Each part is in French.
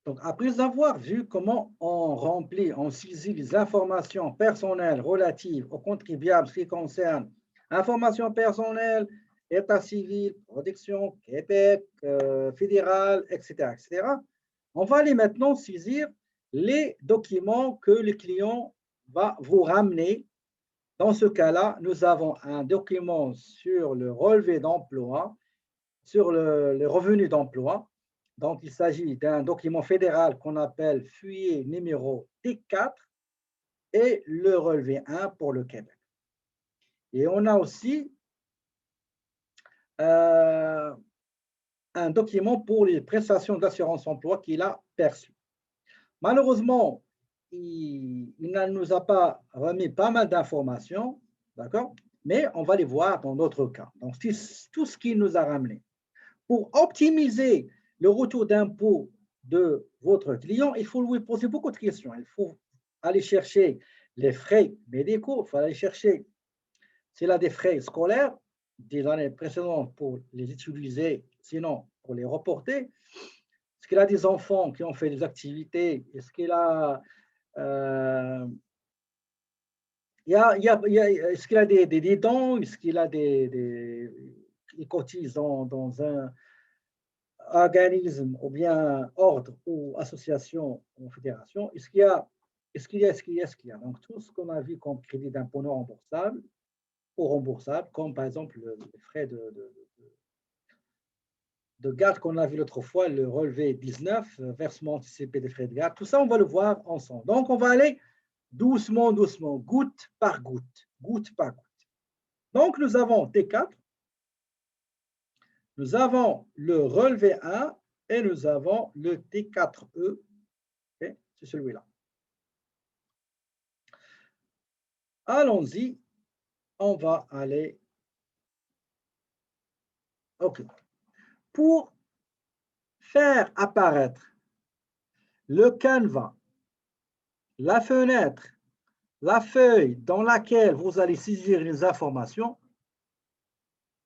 Donc, après avoir vu comment on remplit, on saisit les informations personnelles relatives aux contribuables, ce qui concerne informations personnelles, état civil, protection, Québec, fédéral, etc., etc., on va aller maintenant saisir les documents que le client va vous ramener. Dans ce cas-là, nous avons un document sur le relevé d'emploi, sur le revenu d'emploi. Donc, il s'agit d'un document fédéral qu'on appelle feuillet numéro T4 et le relevé 1 pour le Québec. Et on a aussi euh, un document pour les prestations d'assurance emploi qu'il a perçues. Malheureusement, il ne nous a pas remis pas mal d'informations, d'accord? Mais on va les voir dans d'autres cas. Donc, c'est tout ce qu'il nous a ramené. Pour optimiser le retour d'impôt de votre client, il faut lui poser beaucoup de questions. Il faut aller chercher les frais médicaux, il faut aller chercher s'il a des frais scolaires des années précédentes pour les utiliser, sinon pour les reporter. Est-ce qu'il a des enfants qui ont fait des activités? Est-ce qu'il a, est-ce qu'il a des dons? Est-ce qu'il a il cotise dans un organisme ou bien ordre ou association ou fédération? Est-ce qu'il y a, est-ce qu'il y a, est-ce qu'il y a, est-ce qu'il y a? Donc, tout ce qu'on a vu comme crédit d'impôt non remboursable ou remboursable, comme par exemple les frais de garde qu'on a vu l'autre fois, le relevé 19, versement anticipé des frais de garde, tout ça, on va le voir ensemble. Donc, on va aller doucement, doucement, goutte par goutte, goutte par goutte. Donc, nous avons T4, nous avons le relevé 1 et nous avons le T4E, okay, c'est celui-là. Allons-y, on va aller. OK. Pour faire apparaître le canevas, la fenêtre, la feuille dans laquelle vous allez saisir les informations,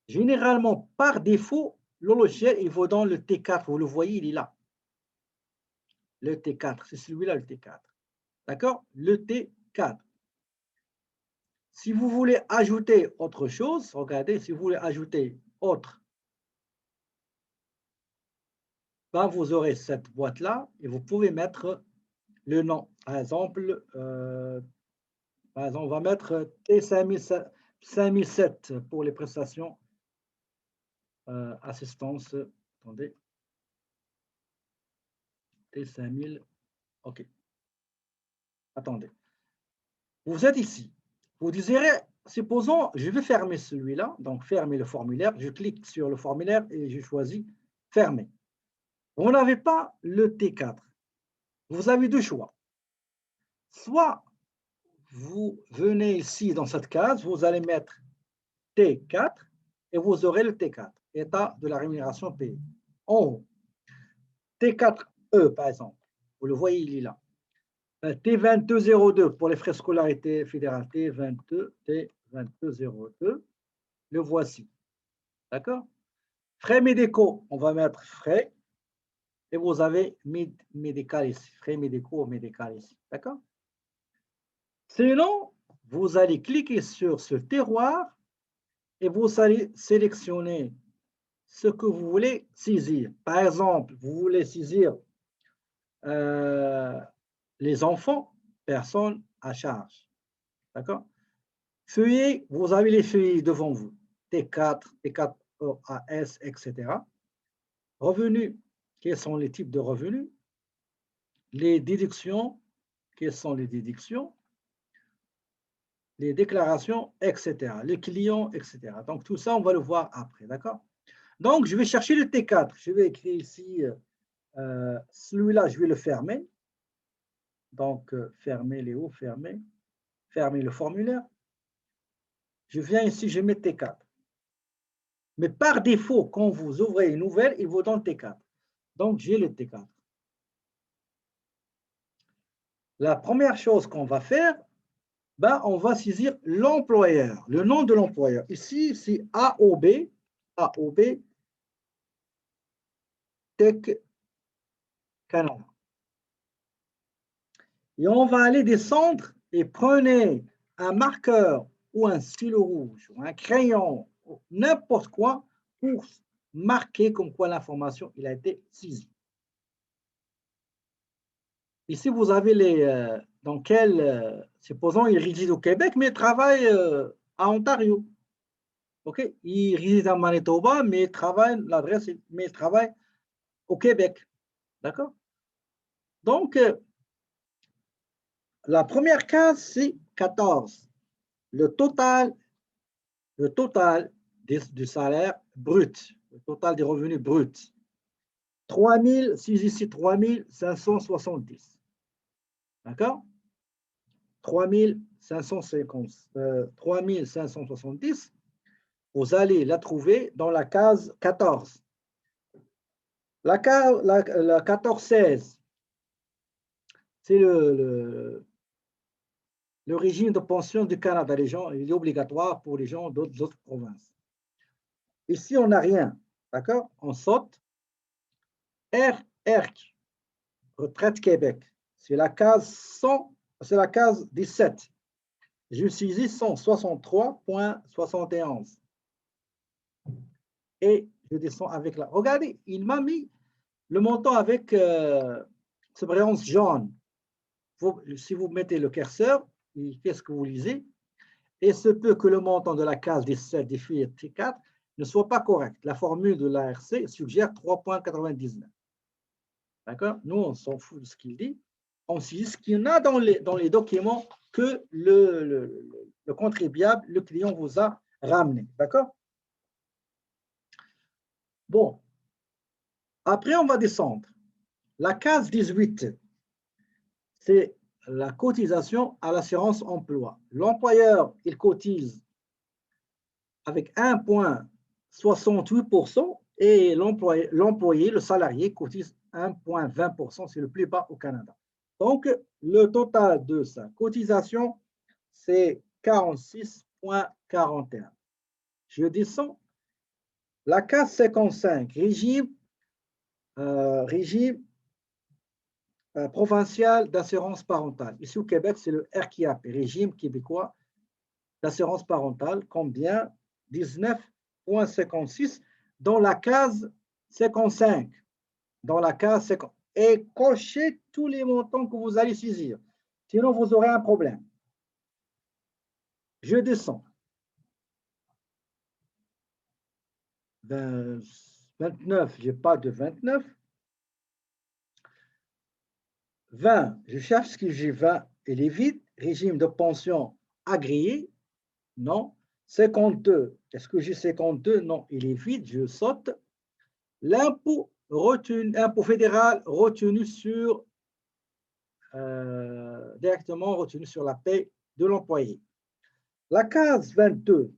généralement, par défaut, le logiciel, il vous donne le T4. Vous le voyez, il est là. Le T4, c'est celui-là, le T4. D'accord? Le T4. Si vous voulez ajouter autre chose, regardez, si vous voulez ajouter autre, ben vous aurez cette boîte-là et vous pouvez mettre le nom. Par exemple, on va mettre T5007 pour les prestations assistance. Attendez. T5000. OK. Attendez. Vous êtes ici. Vous désirez, supposons, je vais fermer celui-là, donc fermer le formulaire. Je clique sur le formulaire et je choisis fermer. Vous n'avez pas le T4. Vous avez deux choix. Soit vous venez ici dans cette case, vous allez mettre T4 et vous aurez le T4, état de la rémunération payée. En haut, T4E par exemple, vous le voyez, il est là. T2202 pour les frais scolarité fédérale, T2202, le voici. D'accord? Frais médicaux, on va mettre frais et vous avez médical ici, frais médicaux ou médical ici. D'accord? Sinon, vous allez cliquer sur ce terroir et vous allez sélectionner ce que vous voulez saisir. Par exemple, vous voulez saisir les enfants, personnes à charge. D'accord? Feuillet, vous avez les feuillets devant vous. T4, T4EAS, etc. Revenus, quels sont les types de revenus? Les déductions, quelles sont les déductions? Les déclarations, etc. Les clients, etc. Donc, tout ça, on va le voir après, d'accord? Donc, je vais chercher le T4. Je vais écrire ici, celui-là, je vais le fermer. Donc, fermer les hauts, fermer le formulaire. Je viens ici, je mets T4. Mais par défaut, quand vous ouvrez une nouvelle, il vous donne T4. Donc, j'ai le T4. La première chose qu'on va faire, ben, on va saisir l'employeur, le nom de l'employeur. Ici, c'est AOB Tech Canada. Et on va aller descendre et prenez un marqueur ou un stylo rouge ou un crayon, ou n'importe quoi pour marquer comme quoi l'information il a été saisie. Ici, vous avez dans quel, supposons il réside au Québec, mais travaille à Ontario. OK? Il réside à Manitoba, mais l'adresse, mais il travaille au Québec. D'accord? Donc, la première case, c'est 14. Le total du salaire brut, le total des revenus bruts. 3000, si ici 3570. D'accord? 3570. Vous allez la trouver dans la case 14. La 14-16, c'est le régime de pension du Canada. Il est obligatoire pour les gens d'autres provinces. Ici, on n'a rien. D'accord? On saute. RERC, Retraite Québec. C'est la case 100, c'est la case 17. Je saisis 163,71. Et je descends avec la. Regardez, il m'a mis le montant avec ce brillant jaune. Si vous mettez le curseur, qu'est-ce que vous lisez? Et se peut que le montant de la case 17 des filles T4 ne soit pas correct. La formule de l'ARC suggère 3,99. D'accord? Nous, on s'en fout de ce qu'il dit. On sait ce qu'il y en a dans les documents que le contribuable, le client vous a ramené. D'accord? Bon. Après, on va descendre. La case 18, c'est la cotisation à l'assurance emploi. L'employeur, il cotise avec 1,68% et l'employé, le salarié, cotise 1,20%, c'est le plus bas au Canada. Donc, le total de sa cotisation, c'est 46,41. Je descends. La case 55, régime provincial d'assurance parentale. Ici au Québec, c'est le RQAP, Régime québécois d'assurance parentale. Combien? 19,56 dans la case 55. Dans la case 50. Et cochez tous les montants que vous allez saisir. Sinon, vous aurez un problème. Je descends. 29, je n'ai pas de 29. 20, je cherche ce que j'ai 20, il est vide. Régime de pension agréé, non. 52, est-ce que j'ai 52? Non, il est vide, je saute. L'impôt impôt fédéral retenu sur, directement retenu sur la paie de l'employé. La case 22,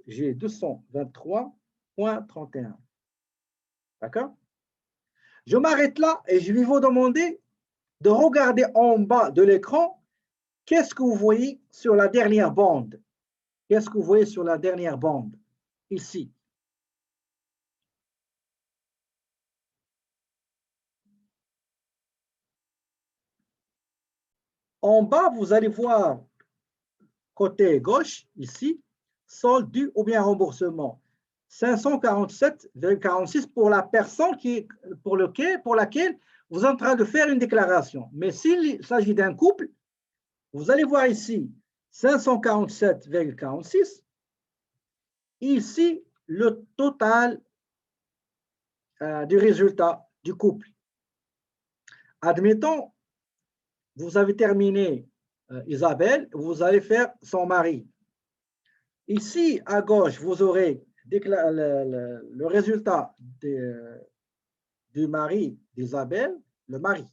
j'ai 223,31. D'accord? Je m'arrête là et je vais vous demander de regarder en bas de l'écran. Qu'est-ce que vous voyez sur la dernière bande? Qu'est-ce que vous voyez sur la dernière bande? Ici. En bas, vous allez voir, côté gauche, ici, solde dû ou bien remboursement. 547,46 pour la personne pour laquelle vous êtes en train de faire une déclaration. Mais s'il s'agit d'un couple, vous allez voir ici 547,46. Ici, le total du résultat du couple. Admettons, vous avez terminé Isabelle, vous allez faire son mari. Ici, à gauche, vous aurez le résultat du mari d'Isabelle, le mari.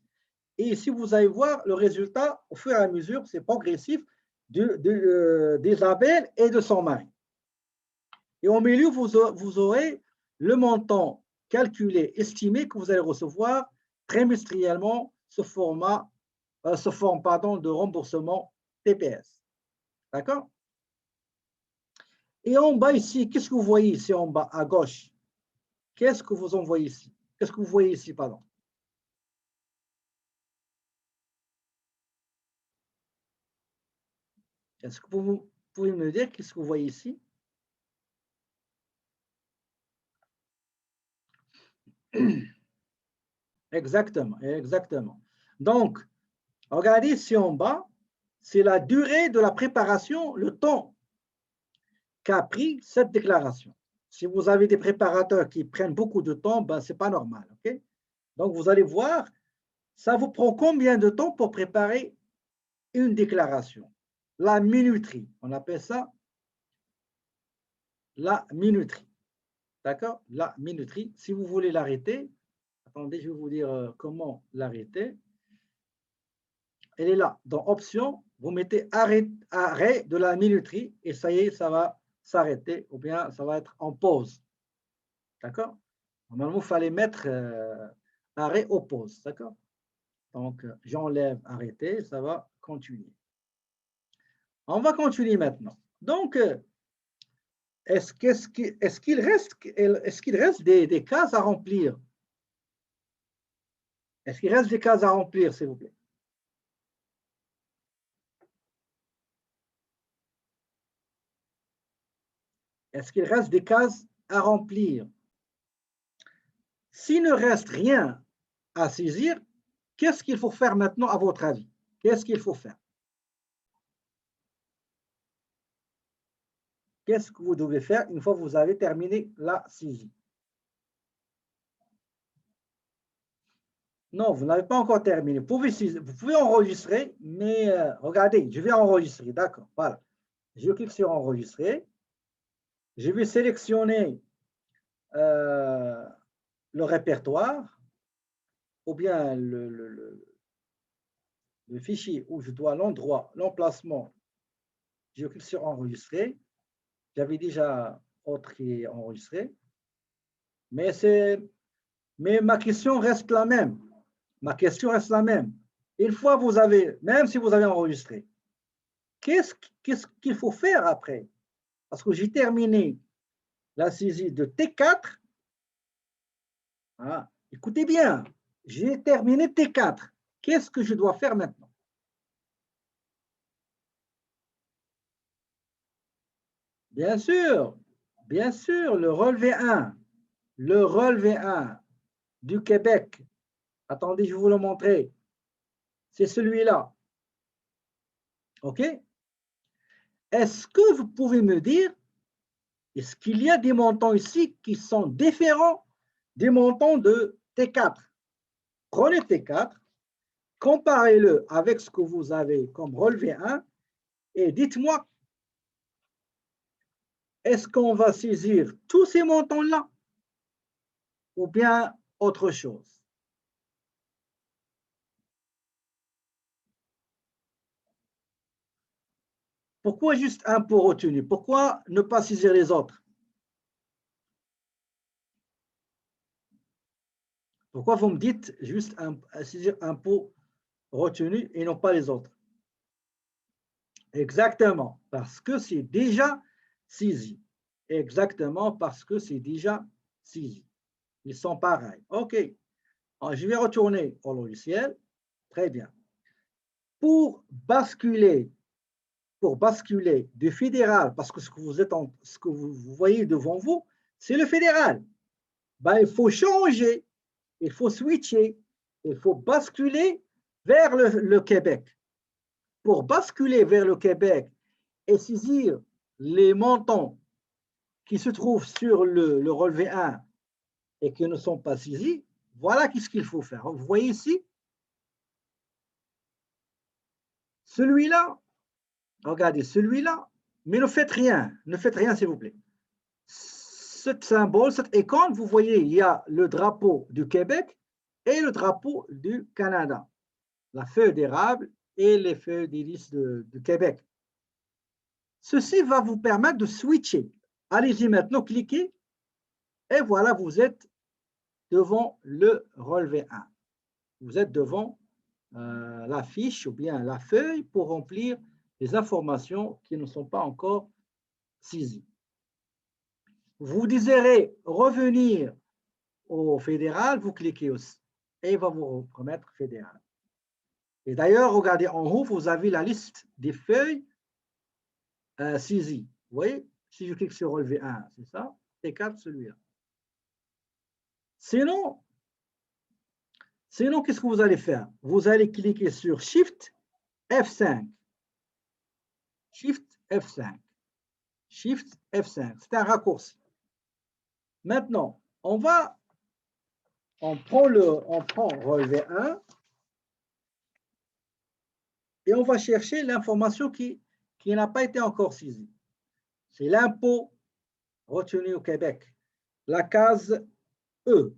Et ici, vous allez voir le résultat au fur et à mesure, c'est progressif, d'Isabelle et de son mari. Et au milieu, vous aurez le montant calculé, estimé que vous allez recevoir trimestriellement sous forme de remboursement TPS. D'accord? Et en bas ici, qu'est-ce que vous voyez ici en bas à gauche? Qu'est-ce que vous en voyez ici? Qu'est-ce que vous voyez ici, pardon? Est-ce que vous pouvez me dire qu'est-ce que vous voyez ici? Exactement, exactement. Donc, regardez ici en bas, c'est la durée de la préparation, le temps qu'a pris cette déclaration. Si vous avez des préparateurs qui prennent beaucoup de temps, ben, ce n'est pas normal. Okay? Donc, vous allez voir, ça vous prend combien de temps pour préparer une déclaration? La minuterie, on appelle ça la minuterie. D'accord? La minuterie. Si vous voulez l'arrêter, attendez, je vais vous dire comment l'arrêter. Elle est là, dans Options, vous mettez arrêt de la minuterie et ça y est, ça va s'arrêter ou bien ça va être en pause. D'accord? Normalement, il fallait mettre arrêt ou pause. D'accord? Donc, j'enlève arrêter, ça va continuer. On va continuer maintenant. Donc, est-ce qu'il reste des cases à remplir? Est-ce qu'il reste des cases à remplir, s'il vous plaît? Est-ce qu'il reste des cases à remplir? S'il ne reste rien à saisir, qu'est-ce qu'il faut faire maintenant à votre avis? Qu'est-ce qu'il faut faire? Qu'est-ce que vous devez faire une fois que vous avez terminé la saisie? Non, vous n'avez pas encore terminé. Vous pouvez enregistrer, mais regardez, je vais enregistrer. D'accord, voilà. Je clique sur enregistrer. Je vais sélectionner le répertoire ou bien le fichier où je dois l'endroit, l'emplacement. Je clique sur enregistrer. J'avais déjà autre qui est enregistré. Mais ma question reste la même. Ma question reste la même. Une fois vous avez, même si vous avez enregistré, qu'est-ce qu'il faut faire après? Parce que j'ai terminé la saisie de T4. Ah, écoutez bien, j'ai terminé T4. Qu'est-ce que je dois faire maintenant? Bien sûr, le relevé 1. Le relevé 1 du Québec. Attendez, je vais vous le montrer. C'est celui-là. OK? Est-ce que vous pouvez me dire, est-ce qu'il y a des montants ici qui sont différents des montants de T4? Prenez T4, comparez-le avec ce que vous avez comme relevé 1 et dites-moi, est-ce qu'on va saisir tous ces montants-là ou bien autre chose? Pourquoi juste impôt retenu? Pourquoi ne pas saisir les autres? Pourquoi vous me dites juste saisir impôt retenu et non pas les autres? Exactement, parce que c'est déjà saisi. Exactement, parce que c'est déjà saisi. Ils sont pareils. OK. Alors, je vais retourner au logiciel. Très bien. Pour basculer du fédéral, parce que ce que vous voyez devant vous, c'est le fédéral. Ben, il faut changer, il faut switcher, il faut basculer vers le Québec. Pour basculer vers le Québec et saisir les montants qui se trouvent sur le relevé 1 et qui ne sont pas saisis, voilà qu'est-ce qu'il faut faire. Vous voyez ici, celui-là, regardez, celui-là, mais ne faites rien s'il vous plaît. Ce symbole, cette icône, vous voyez, il y a le drapeau du Québec et le drapeau du Canada, la feuille d'érable et les feuilles d'iris du Québec. Ceci va vous permettre de switcher. Allez-y maintenant, cliquez et voilà, vous êtes devant le relevé 1. Vous êtes devant la fiche ou bien la feuille pour remplir les informations qui ne sont pas encore saisies. Vous désirez revenir au fédéral, vous cliquez aussi et il va vous remettre fédéral. Et d'ailleurs, regardez en haut, vous avez la liste des feuilles saisie. Vous voyez, si je clique sur relevé 1, c'est ça, T4, celui-là. Sinon, qu'est-ce que vous allez faire? Vous allez cliquer sur Shift F5. Shift F5. Shift F5. C'est un raccourci. Maintenant, on prend relevé 1 et on va chercher l'information qui n'a pas été encore saisie. C'est l'impôt retenu au Québec. La case E.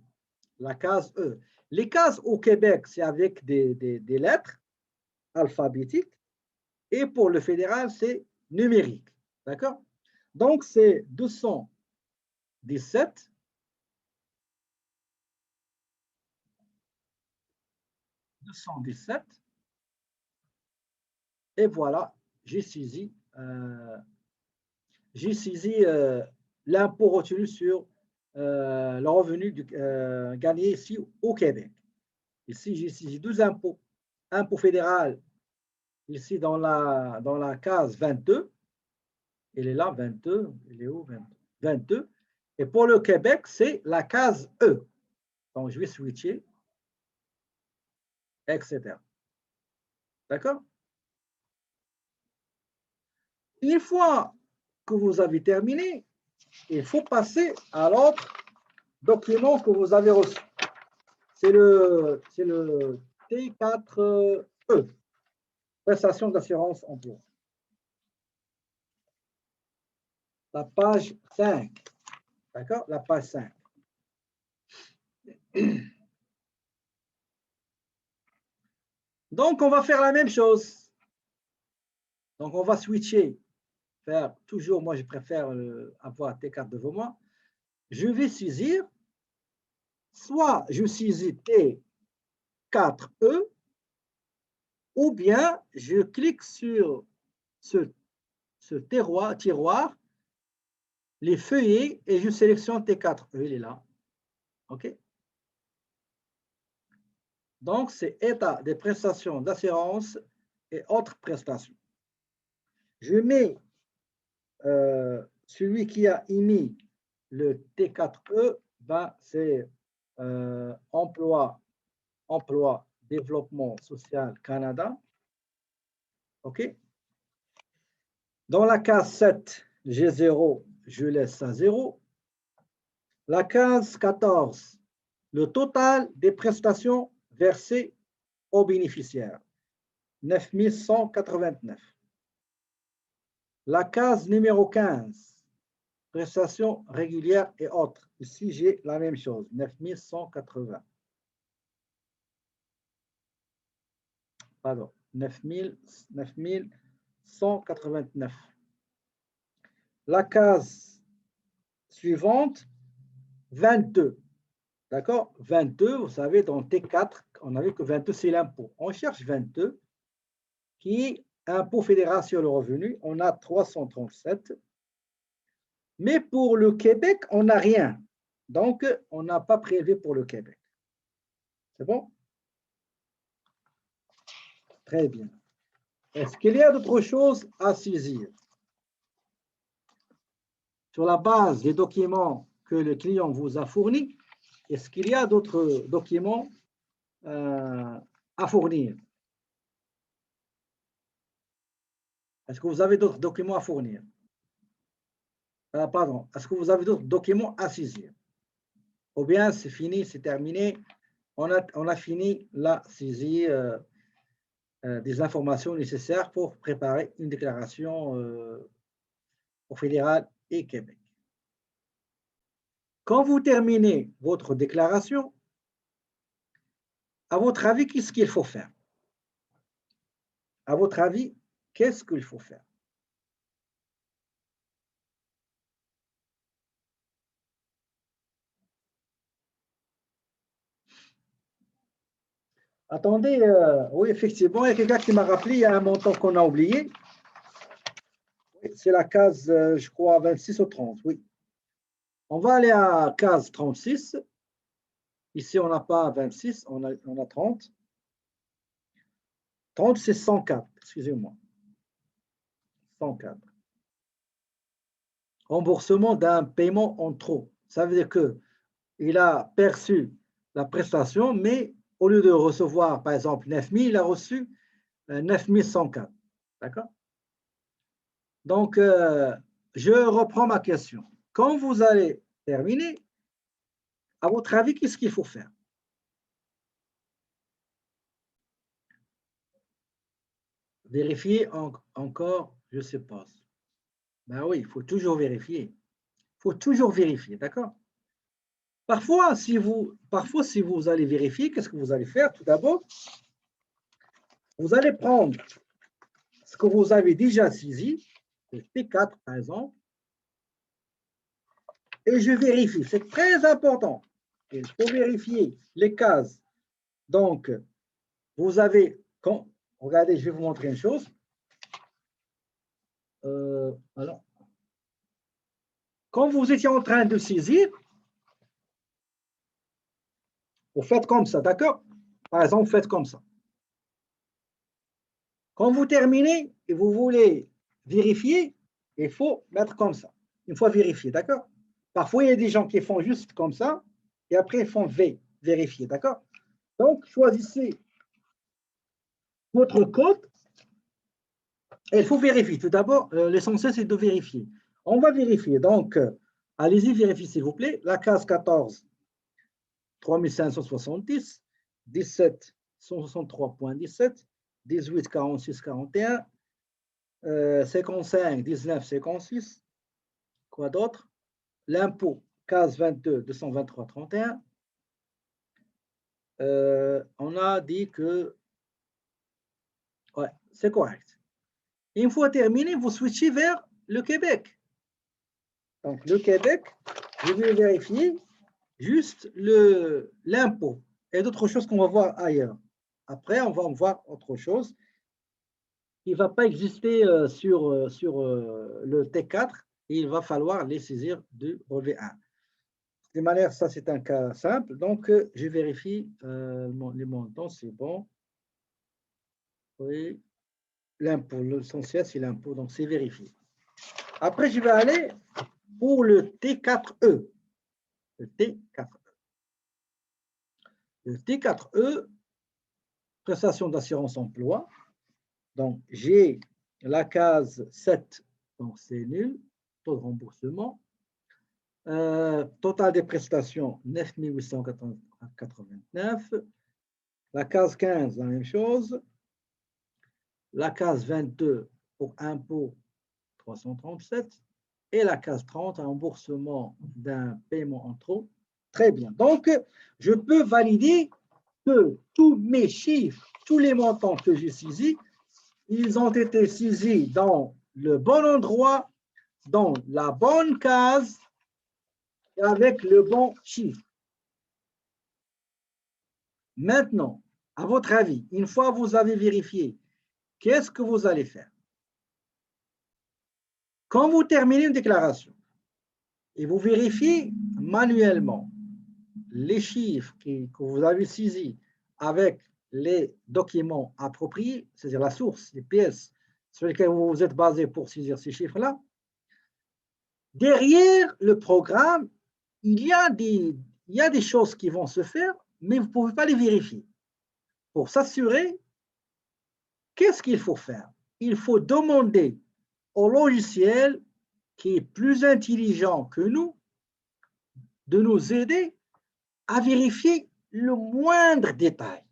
La case E. Les cases au Québec, c'est avec des lettres alphabétiques. Et pour le fédéral, c'est numérique. D'accord? Donc, c'est 217. Et voilà, j'ai saisi l'impôt retenu sur le revenu gagné ici au Québec. Ici, j'ai saisi 2 impôts. Impôt fédéral, ici dans la case 22. Il est là, 22. Il est où, 22? 22. Et pour le Québec, c'est la case E. Donc, je vais switcher, etc. D'accord? Une fois que vous avez terminé, il faut passer à l'autre document que vous avez reçu. C'est le T4E, prestation d'assurance emploi. La page 5. D'accord? La page 5. Donc, on va faire la même chose. Donc, on va switcher. Faire toujours, moi, je préfère avoir T4 devant moi. Je vais saisir, soit je saisis T4E, ou bien je clique sur ce tiroir, les feuillets, et je sélectionne T4E, il est là. OK? Donc, c'est état des prestations d'assurance et autres prestations. Je mets celui qui a émis le T4E, ben, c'est emploi, développement social Canada. OK? Dans la case 7, G0, je laisse à 0. La case 14, le total des prestations versées aux bénéficiaires, 9 189. La case numéro 15, prestations régulières et autres. Ici, j'ai la même chose, 9 180. Pardon, 9 189. La case suivante, 22. D'accord? 22, vous savez, dans T4, on a vu que 22, c'est l'impôt. On cherche 22, qui est impôt fédéral sur le revenu. On a 337. Mais pour le Québec, on n'a rien. Donc, on n'a pas prélevé pour le Québec. C'est bon? Très bien. Est-ce qu'il y a d'autres choses à saisir? Sur la base des documents que le client vous a fournis, est-ce qu'il y a d'autres documents à fournir? Est-ce que vous avez d'autres documents à fournir? Pardon, est-ce que vous avez d'autres documents à saisir? Ou bien c'est fini, c'est terminé, on a fini la saisie des informations nécessaires pour préparer une déclaration au fédéral et Québec. Quand vous terminez votre déclaration, à votre avis, qu'est-ce qu'il faut faire? À votre avis, qu'est-ce qu'il faut faire? Attendez, oui, effectivement, il y a quelqu'un qui m'a rappelé, il y a un montant qu'on a oublié. C'est la case, je crois, 26 ou 30, oui. On va aller à case 36. Ici, on n'a pas 26, on a 30. 30, c'est 104, excusez-moi. 104. remboursement d'un paiement en trop. Ça veut dire qu'il a perçu la prestation, mais au lieu de recevoir, par exemple, 9 000, il a reçu 9 104. D'accord? Donc, je reprends ma question. Quand vous allez terminer, à votre avis, qu'est-ce qu'il faut faire? Vérifier encore, je suppose. Ben oui, il faut toujours vérifier. Il faut toujours vérifier, d'accord? Parfois, si vous allez vérifier, qu'est-ce que vous allez faire? Tout d'abord, vous allez prendre ce que vous avez déjà saisi, le T4 par exemple, et je vérifie. C'est très important. Il faut vérifier les cases. Donc, vous avez, regardez, je vais vous montrer une chose. Alors, quand vous étiez en train de saisir, vous faites comme ça, d'accord? Par exemple, vous faites comme ça. Quand vous terminez et vous voulez vérifier, il faut mettre comme ça. Une fois vérifié, d'accord? Parfois, il y a des gens qui font juste comme ça et après ils font V, vérifier, d'accord? Donc, choisissez votre code et il faut vérifier. Tout d'abord, l'essentiel, c'est de vérifier. On va vérifier. Donc, allez-y, vérifiez, s'il vous plaît. La case 14, 3570, 17, 163.17, 18, 46, 41, 55, 19, 56. Quoi d'autre? L'impôt, case 22, 223, 31. On a dit que ouais, c'est correct. Une fois terminé, vous switchez vers le Québec. Donc, le Québec, je vais vérifier juste l'impôt et d'autres choses qu'on va voir ailleurs. Après, on va voir autre chose qui ne va pas exister sur le T4. Et il va falloir les saisir du relevé 1. De manière, ça c'est un cas simple. Donc, je vérifie les montants, c'est bon. Oui, l'impôt, l'essentiel c'est l'impôt, donc c'est vérifié. Après, je vais aller pour le T4E. Le T4E. Le T4E, prestation d'assurance emploi. Donc, j'ai la case 7, donc c'est nul, taux de remboursement. Total des prestations, 9 889. La case 15, la même chose. La case 22 pour impôt, 337. Et la case 30, remboursement d'un paiement en trop. Très bien. Donc, je peux valider que tous mes chiffres, tous les montants que j'ai saisis, ils ont été saisis dans le bon endroit, dans la bonne case, et avec le bon chiffre. Maintenant, à votre avis, une fois que vous avez vérifié, qu'est-ce que vous allez faire? Quand vous terminez une déclaration et vous vérifiez manuellement les chiffres que vous avez saisis avec les documents appropriés, c'est-à-dire la source, les pièces sur lesquelles vous vous êtes basé pour saisir ces chiffres-là, derrière le programme, il y a des choses qui vont se faire, mais vous ne pouvez pas les vérifier. Pour s'assurer, qu'est-ce qu'il faut faire? Il faut demander au logiciel qui est plus intelligent que nous de nous aider à vérifier le moindre détail.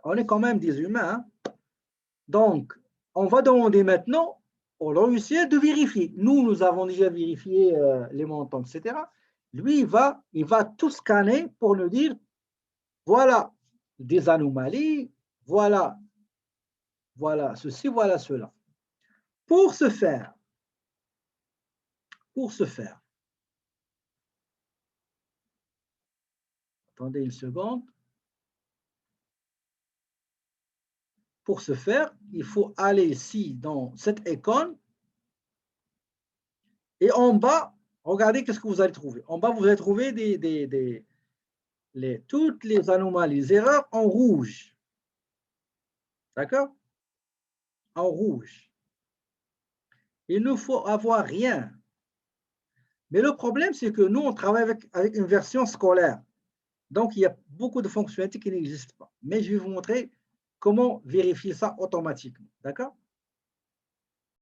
On est quand même des humains. Hein? Donc, on va demander maintenant au logiciel de vérifier. Nous avons déjà vérifié les montants, etc. Lui, il va tout scanner pour nous dire, voilà des anomalies, voilà ceci, voilà cela. Pour ce faire, attendez une seconde. Pour ce faire, il faut aller ici dans cette icône et en bas, regardez qu'est-ce que vous allez trouver. En bas, vous allez trouver toutes les anomalies, les erreurs en rouge. D'accord? En rouge. Il ne faut avoir rien. Mais le problème, c'est que nous, on travaille avec une version scolaire. Donc, il y a beaucoup de fonctionnalités qui n'existent pas. Mais je vais vous montrer comment vérifier ça automatiquement. D'accord?